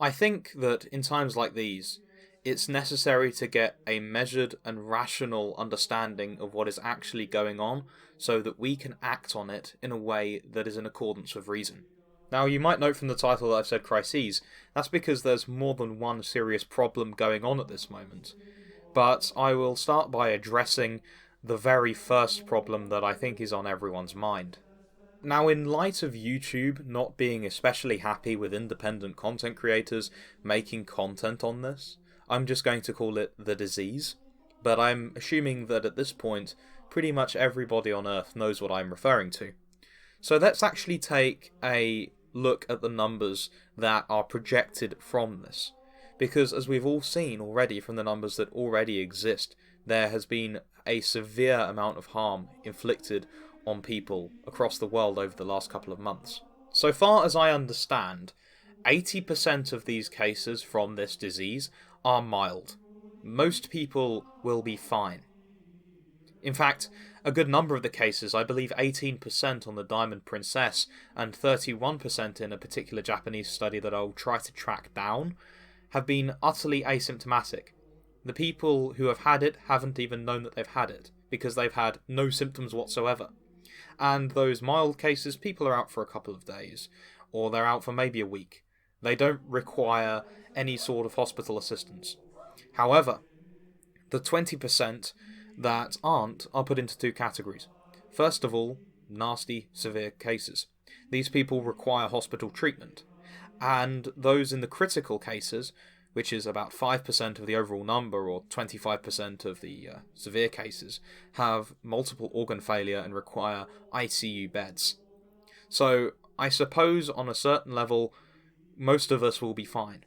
I think that in times like these, it's necessary to get a measured and rational understanding of what is actually going on so that we can act on it in a way that is in accordance with reason. Now, you might note from the title that I've said crises. That's because there's more than one serious problem going on at this moment. But I will start by addressing the very first problem that I think is on everyone's mind. Now, in light of YouTube not being especially happy with independent content creators making content on this, I'm just going to call it the disease. But I'm assuming that at this point, pretty much everybody on Earth knows what I'm referring to. So let's actually take a look at the numbers that are projected from this. Because as we've all seen already from the numbers that already exist, there has been a severe amount of harm inflicted on people across the world over the last couple of months. So far as I understand, 80% of these cases from this disease are mild. Most people will be fine. In fact, a good number of the cases, I believe 18% on the Diamond Princess and 31% in a particular Japanese study that I'll try to track down, have been utterly asymptomatic. The people who have had it haven't even known that they've had it, because they've had no symptoms whatsoever. And those mild cases, people are out for a couple of days, or they're out for maybe a week. They don't require any sort of hospital assistance. However, the 20% that aren't are put into two categories. First of all, nasty, severe cases. These people require hospital treatment. And those in the critical cases, which is about 5% of the overall number, or 25% of the severe cases, have multiple organ failure and require ICU beds. So, I suppose on a certain level, most of us will be fine.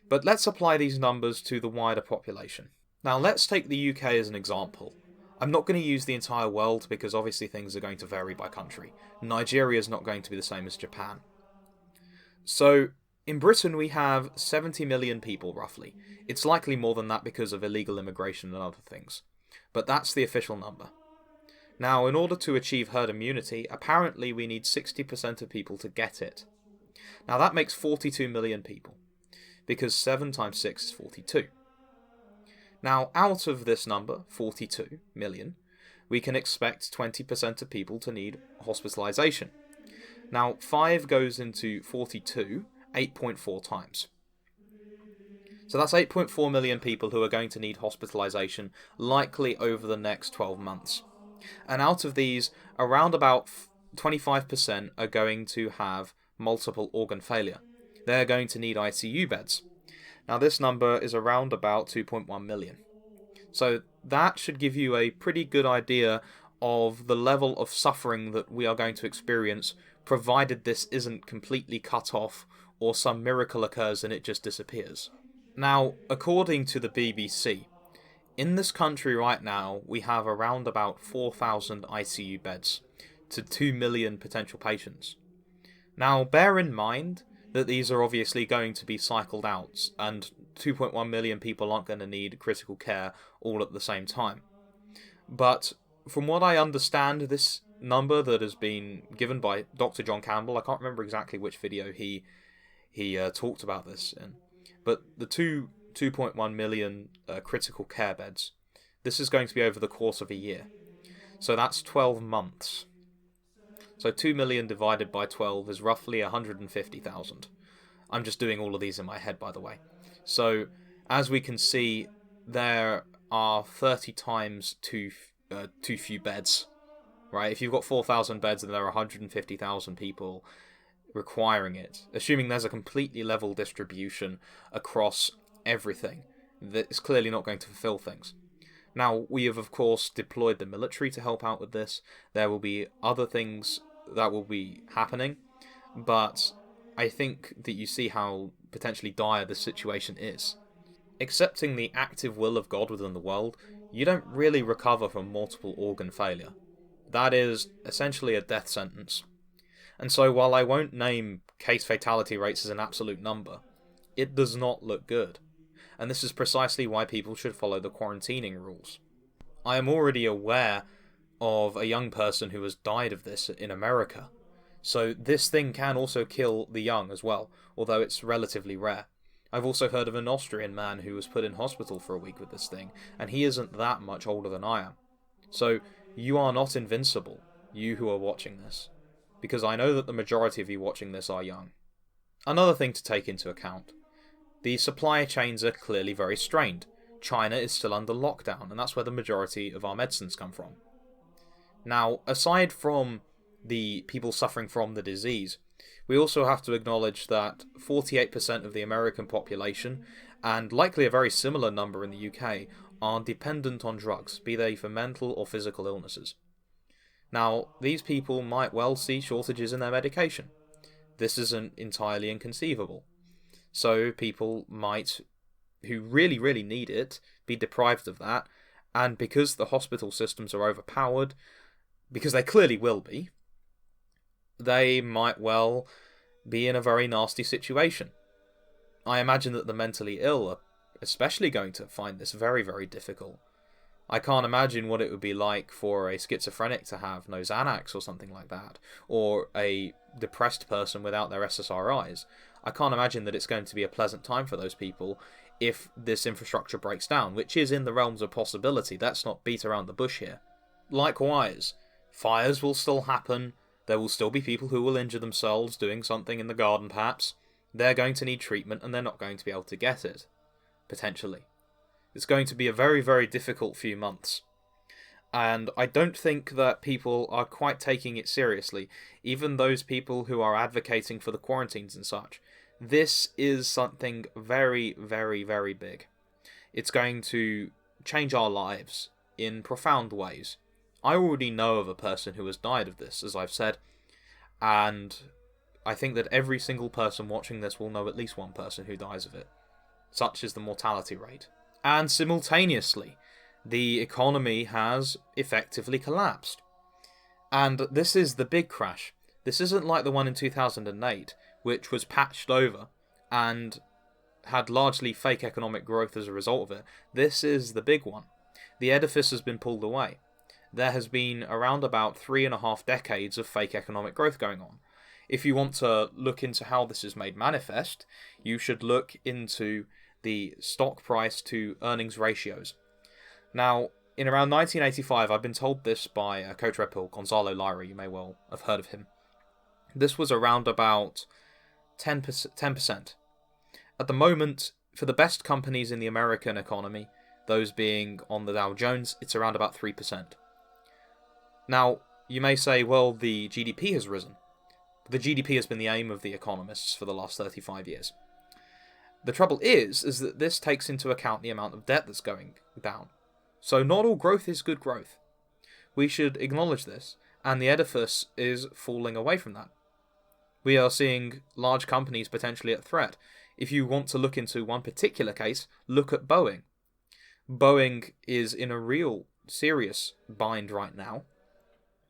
But let's apply these numbers to the wider population. Now, let's take the UK as an example. I'm not going to use the entire world because obviously things are going to vary by country. Nigeria is not going to be the same as Japan. So, in Britain we have 70 million people roughly. It's likely more than that because of illegal immigration and other things. But that's the official number. Now, in order to achieve herd immunity, apparently we need 60% of people to get it. Now that makes 42 million people, because 7 times 6 is 42. Now, out of this number, 42 million, we can expect 20% of people to need hospitalisation. Now, 5 goes into 42, 8.4 times. So that's 8.4 million people who are going to need hospitalisation, likely over the next 12 months. And out of these, around about 25% are going to have multiple organ failure. They're going to need ICU beds. Now this number is around about 2.1 million. So that should give you a pretty good idea of the level of suffering that we are going to experience, provided this isn't completely cut off or some miracle occurs and it just disappears. Now, according to the BBC, in this country right now, we have around about 4,000 ICU beds to 2 million potential patients. Now, bear in mind that these are obviously going to be cycled out, and 2.1 million people aren't going to need critical care all at the same time. But from what I understand, this number that has been given by Dr. John Campbell, I can't remember exactly which video he talked about this in, but the 2.1 million critical care beds, this is going to be over the course of a year. So that's 12 months. So 2 million divided by 12 is roughly 150,000. I'm just doing all of these in my head, by the way. So, as we can see, there are 30 times too few beds. Right? If you've got 4,000 beds and there are 150,000 people requiring it, assuming there's a completely level distribution across everything, that is clearly not going to fulfill things. Now, we have, of course, deployed the military to help out with this. There will be other things that will be happening, but I think that you see how potentially dire this situation is. Accepting the active will of God within the world, you don't really recover from multiple organ failure. That is essentially a death sentence. And so while I won't name case fatality rates as an absolute number, it does not look good. And this is precisely why people should follow the quarantining rules. I am already aware of a young person who has died of this in America. So this thing can also kill the young as well, although it's relatively rare. I've also heard of an Austrian man who was put in hospital for a week with this thing, and he isn't that much older than I am. So you are not invincible, you who are watching this, because I know that the majority of you watching this are young. Another thing to take into account. The supply chains are clearly very strained. China is still under lockdown, and that's where the majority of our medicines come from. Now, aside from the people suffering from the disease, we also have to acknowledge that 48% of the American population, and likely a very similar number in the UK, are dependent on drugs, be they for mental or physical illnesses. Now, these people might well see shortages in their medication. This isn't entirely inconceivable. So people might, who really, really need it, be deprived of that, and because the hospital systems are overpowered, because they clearly will be, they might well be in a very nasty situation. I imagine that the mentally ill are especially going to find this very, very difficult. I can't imagine what it would be like for a schizophrenic to have no Xanax or something like that, or a depressed person without their SSRIs. I can't imagine that it's going to be a pleasant time for those people if this infrastructure breaks down, which is in the realms of possibility. Let's not beat around the bush here. Likewise, fires will still happen. There will still be people who will injure themselves doing something in the garden, perhaps. They're going to need treatment and they're not going to be able to get it. Potentially. It's going to be a very, very difficult few months. And I don't think that people are quite taking it seriously, even those people who are advocating for the quarantines and such. This is something very, very, very big. It's going to change our lives in profound ways. I already know of a person who has died of this, as I've said, and I think that every single person watching this will know at least one person who dies of it. Such is the mortality rate. And simultaneously, the economy has effectively collapsed. And this is the big crash. This isn't like the one in 2008, which was patched over and had largely fake economic growth as a result of it. This is the big one. The edifice has been pulled away. There has been around about 3.5 decades of fake economic growth going on. If you want to look into how this is made manifest, you should look into the stock price to earnings ratios. Now, in around 1985, I've been told this by a coach Red Bull, Gonzalo Lira, you may well have heard of him. This was around about 10%. At the moment, for the best companies in the American economy, those being on the Dow Jones, it's around about 3%. Now, you may say, well, the GDP has risen. The GDP has been the aim of the economists for the last 35 years. The trouble is that this takes into account the amount of debt that's going down. So not all growth is good growth. We should acknowledge this, and the edifice is falling away from that. We are seeing large companies potentially at threat. If you want to look into one particular case, look at Boeing. Boeing is in a real serious bind right now,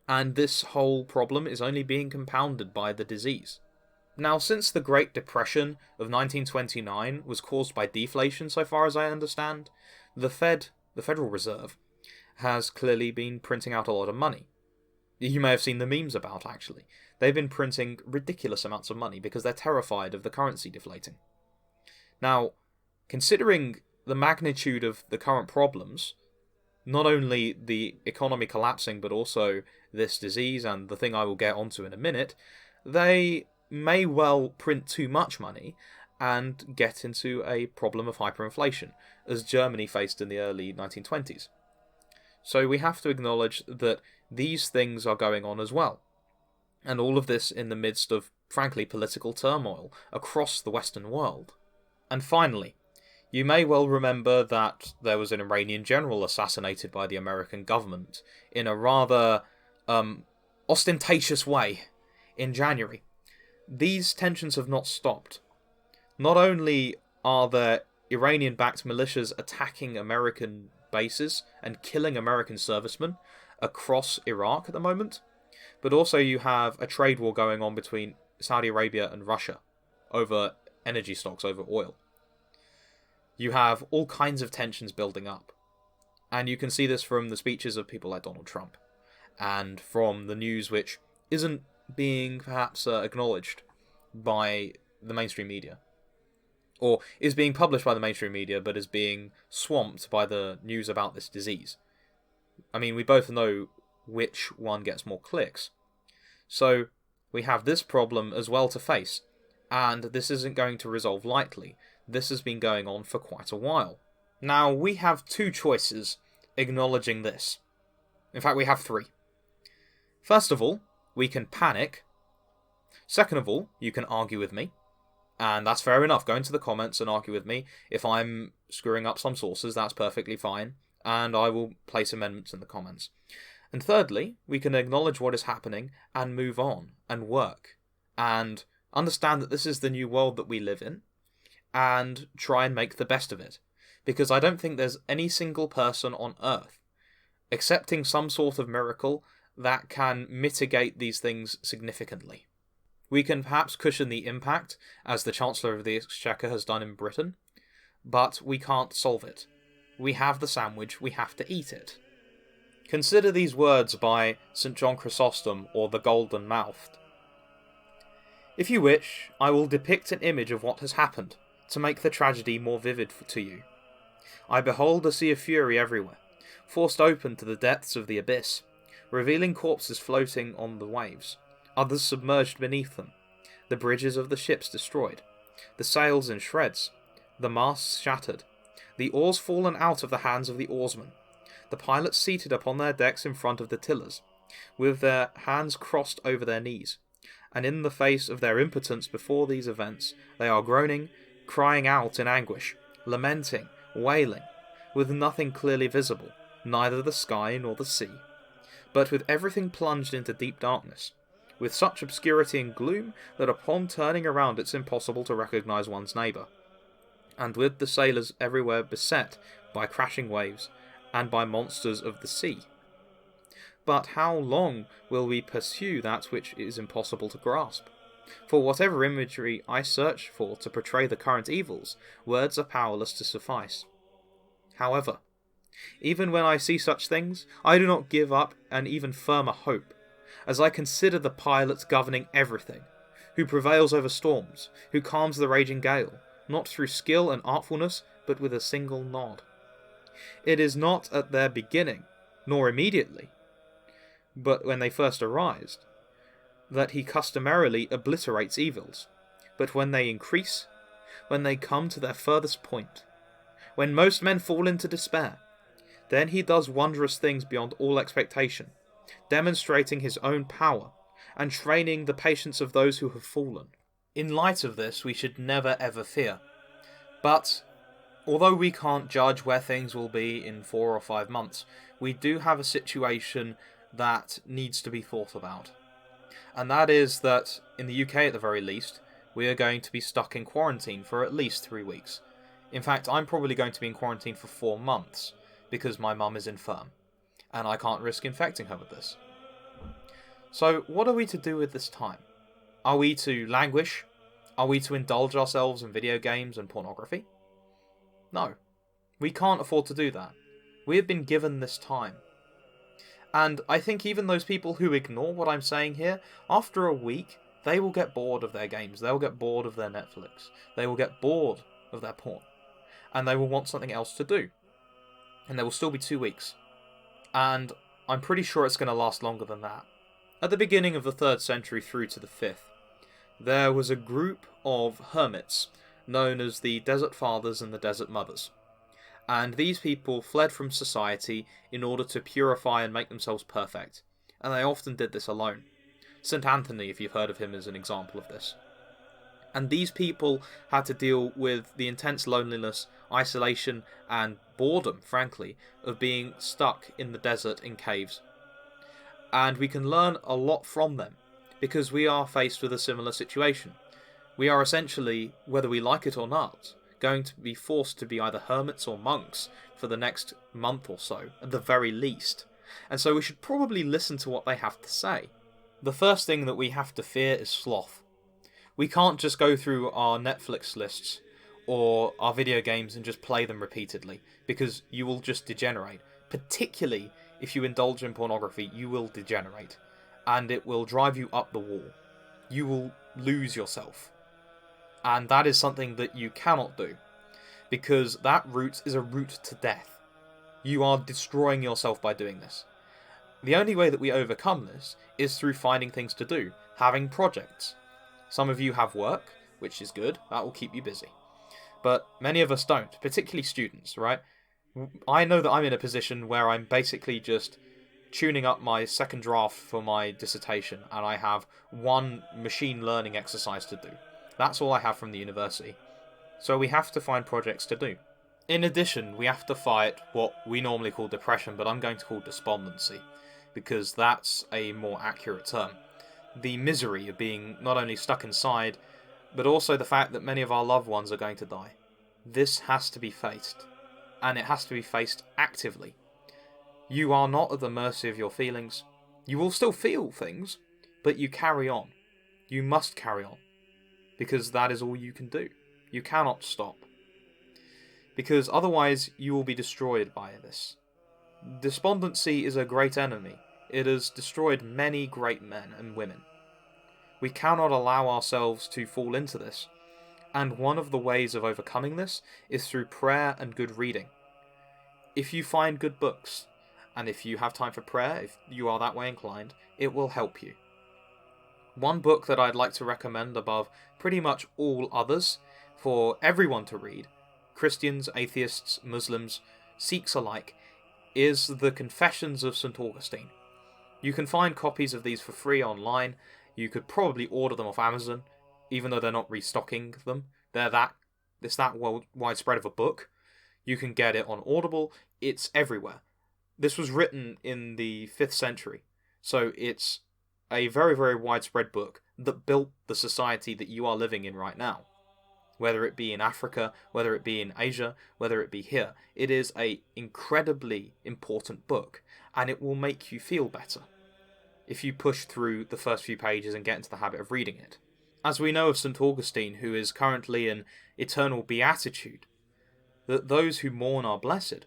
and this whole problem is only being compounded by the disease. Now, since the Great Depression of 1929 was caused by deflation, so far as I understand, the Federal Reserve, has clearly been printing out a lot of money. You may have seen the memes about, actually. They've been printing ridiculous amounts of money because they're terrified of the currency deflating. Now, considering the magnitude of the current problems, not only the economy collapsing, but also this disease and the thing I will get onto in a minute, they may well print too much money and get into a problem of hyperinflation, as Germany faced in the early 1920s. So we have to acknowledge that these things are going on as well. And all of this in the midst of, frankly, political turmoil across the Western world. And finally, you may well remember that there was an Iranian general assassinated by the American government in a rather ostentatious way in January. These tensions have not stopped. Not only are there Iranian-backed militias attacking American bases and killing American servicemen across Iraq at the moment, but also you have a trade war going on between Saudi Arabia and Russia over energy stocks, over oil. You have all kinds of tensions building up. And you can see this from the speeches of people like Donald Trump, and from the news which isn't being perhaps acknowledged by the mainstream media, or is being published by the mainstream media but is being swamped by the news about this disease. I mean, we both know which one gets more clicks. So we have this problem as well to face, and this isn't going to resolve lightly. This has been going on for quite a while. Now, we have two choices acknowledging this. In fact, we have three. First of all, we can panic. Second of all, you can argue with me. And that's fair enough. Go into the comments and argue with me. If I'm screwing up some sources, that's perfectly fine. And I will place amendments in the comments. And thirdly, we can acknowledge what is happening and move on and work. And understand that this is the new world that we live in. And try and make the best of it. Because I don't think there's any single person on Earth accepting some sort of miracle that can mitigate these things significantly. We can perhaps cushion the impact, as the Chancellor of the Exchequer has done in Britain, but we can't solve it. We have the sandwich, we have to eat it. Consider these words by St. John Chrysostom, or the Golden Mouthed. If you wish, I will depict an image of what has happened, to make the tragedy more vivid to you. I behold a sea of fury everywhere, forced open to the depths of the abyss, revealing corpses floating on the waves, others submerged beneath them, the bridges of the ships destroyed, the sails in shreds, the masts shattered, the oars fallen out of the hands of the oarsmen, the pilots seated upon their decks in front of the tillers, with their hands crossed over their knees, and in the face of their impotence before these events, they are groaning, crying out in anguish, lamenting, wailing, with nothing clearly visible, neither the sky nor the sea, but with everything plunged into deep darkness, with such obscurity and gloom that upon turning around it's impossible to recognise one's neighbour, and with the sailors everywhere beset by crashing waves and by monsters of the sea. But how long will we pursue that which is impossible to grasp? For whatever imagery I search for to portray the current evils, words are powerless to suffice. However, even when I see such things, I do not give up an even firmer hope, as I consider the pilot governing everything, who prevails over storms, who calms the raging gale, not through skill and artfulness, but with a single nod. It is not at their beginning, nor immediately, but when they first arise, that he customarily obliterates evils, but when they increase, when they come to their furthest point, when most men fall into despair, then he does wondrous things beyond all expectation, demonstrating his own power, and training the patience of those who have fallen. In light of this, we should never ever fear. But, although we can't judge where things will be in 4 or 5 months, we do have a situation that needs to be thought about. And that is that, in the UK at the very least, we are going to be stuck in quarantine for at least 3 weeks. In fact, I'm probably going to be in quarantine for 4 months, because my mum is infirm, and I can't risk infecting her with this. So, what are we to do with this time? Are we to languish? Are we to indulge ourselves in video games and pornography? No. We can't afford to do that. We have been given this time. And I think even those people who ignore what I'm saying here, after a week, they will get bored of their games, they'll get bored of their Netflix, they will get bored of their porn, and they will want something else to do. And there will still be 2 weeks. And I'm pretty sure it's going to last longer than that. At the beginning of the 3rd century through to the 5th, there was a group of hermits known as the Desert Fathers and the Desert Mothers. And these people fled from society in order to purify and make themselves perfect. And they often did this alone. St. Anthony, if you've heard of him, is an example of this. And these people had to deal with the intense loneliness, isolation, and boredom, frankly, of being stuck in the desert in caves. And we can learn a lot from them, because we are faced with a similar situation. We are essentially, whether we like it or not, going to be forced to be either hermits or monks for the next month or so, at the very least. And so we should probably listen to what they have to say. The first thing that we have to fear is sloth. We can't just go through our Netflix lists or our video games and just play them repeatedly, because you will just degenerate. Particularly if you indulge in pornography, you will degenerate. and it will drive you up the wall. You will lose yourself. And that is something that you cannot do, because that route is a route to death. You are destroying yourself by doing this. The only way that we overcome this is through finding things to do, having projects. Some of you have work, which is good, that will keep you busy. But many of us don't, particularly students, right? I know that I'm in a position where I'm basically just tuning up my second draft for my dissertation, and I have one machine learning exercise to do. That's all I have from the university. So we have to find projects to do. In addition, we have to fight what we normally call depression, but I'm going to call despondency, because that's a more accurate term. The misery of being not only stuck inside, but also the fact that many of our loved ones are going to die. This has to be faced, and it has to be faced actively. You are not at the mercy of your feelings. You will still feel things, but you carry on. You must carry on, because that is all you can do. You cannot stop, because otherwise you will be destroyed by this. Despondency is a great enemy. It has destroyed many great men and women. We cannot allow ourselves to fall into this, and one of the ways of overcoming this is through prayer and good reading. If you find good books, and if you have time for prayer, if you are that way inclined, it will help you. One book that I'd like to recommend above pretty much all others for everyone to read, Christians, atheists, Muslims, Sikhs alike, is The Confessions of St. Augustine. You can find copies of these for free online. You could probably order them off Amazon, even though they're not restocking them. It's that widespread of a book. You can get it on Audible. It's everywhere. This was written in the 5th century, so it's a very, very widespread book that built the society that you are living in right now. Whether it be in Africa, whether it be in Asia, whether it be here, it is an incredibly important book, and it will make you feel better if you push through the first few pages and get into the habit of reading it. As we know of St. Augustine, who is currently in eternal beatitude, that those who mourn are blessed.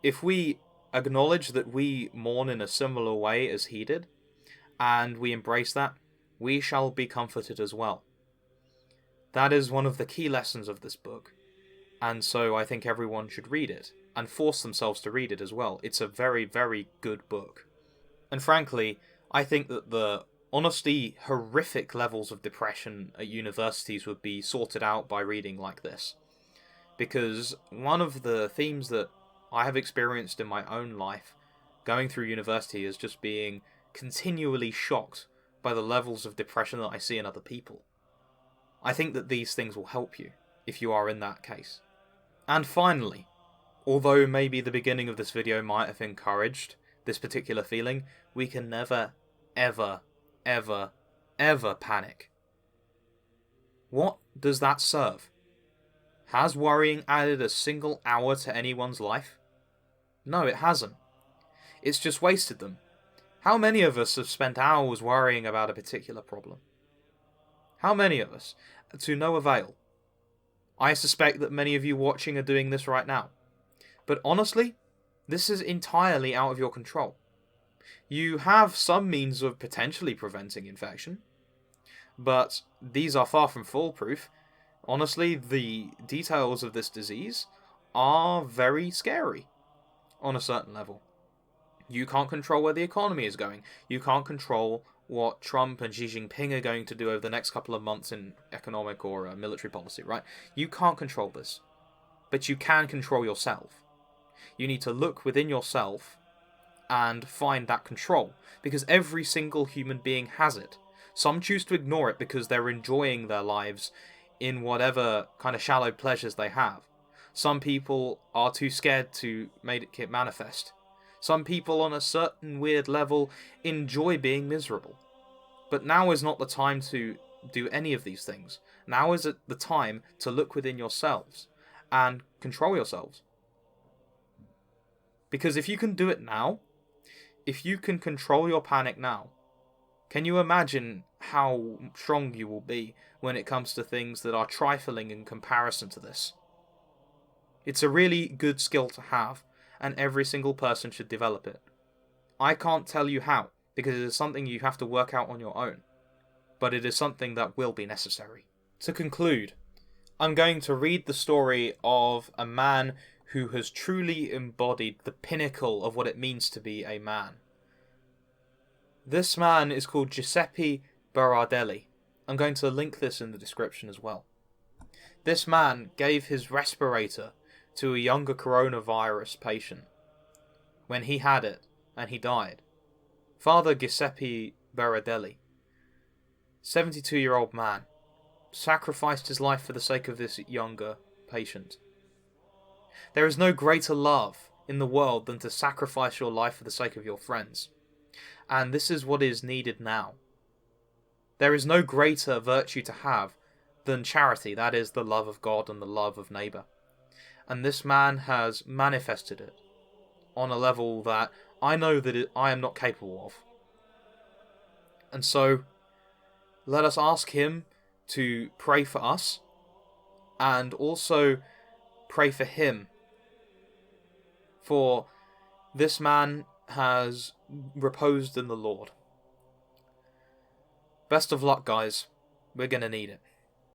If we acknowledge that we mourn in a similar way as he did, and we embrace that, we shall be comforted as well. That is one of the key lessons of this book, and so I think everyone should read it, and force themselves to read it as well. It's a very, very good book. And frankly, I think that the honestly horrific levels of depression at universities would be sorted out by reading like this. Because one of the themes that I have experienced in my own life going through university is just being continually shocked by the levels of depression that I see in other people. I think that these things will help you if you are in that case. And finally, although maybe the beginning of this video might have encouraged this particular feeling, we can never, ever, ever, ever panic. What does that serve? Has worrying added a single hour to anyone's life? No, it hasn't. It's just wasted them. How many of us have spent hours worrying about a particular problem? How many of us? To no avail. I suspect that many of you watching are doing this right now. But honestly, this is entirely out of your control. You have some means of potentially preventing infection, but these are far from foolproof. Honestly, the details of this disease are very scary on a certain level. You can't control where the economy is going. You can't control what Trump and Xi Jinping are going to do over the next couple of months in economic or military policy, right? You can't control this, but you can control yourself. You need to look within yourself and find that control, because every single human being has it. Some choose to ignore it because they're enjoying their lives in whatever kind of shallow pleasures they have. Some people are too scared to make it manifest. Some people on a certain weird level enjoy being miserable. But now is not the time to do any of these things. Now is the time to look within yourselves and control yourselves. Because if you can do it now, if you can control your panic now, can you imagine how strong you will be when it comes to things that are trifling in comparison to this? It's a really good skill to have, and every single person should develop it. I can't tell you how, because it is something you have to work out on your own, but it is something that will be necessary. To conclude, I'm going to read the story of a man who has truly embodied the pinnacle of what it means to be a man. This man is called Giuseppe Berardelli. I'm going to link this in the description as well. This man gave his respirator to a younger coronavirus patient when he had it and he died. Father Giuseppe Berardelli, 72-year-old man, sacrificed his life for the sake of this younger patient. There is no greater love in the world than to sacrifice your life for the sake of your friends. And this is what is needed now. There is no greater virtue to have than charity, that is, the love of God and the love of neighbour. And this man has manifested it on a level that I know that I am not capable of. And so, let us ask him to pray for us, and also pray for him. For this man has reposed in the Lord. Best of luck, guys. We're going to need it.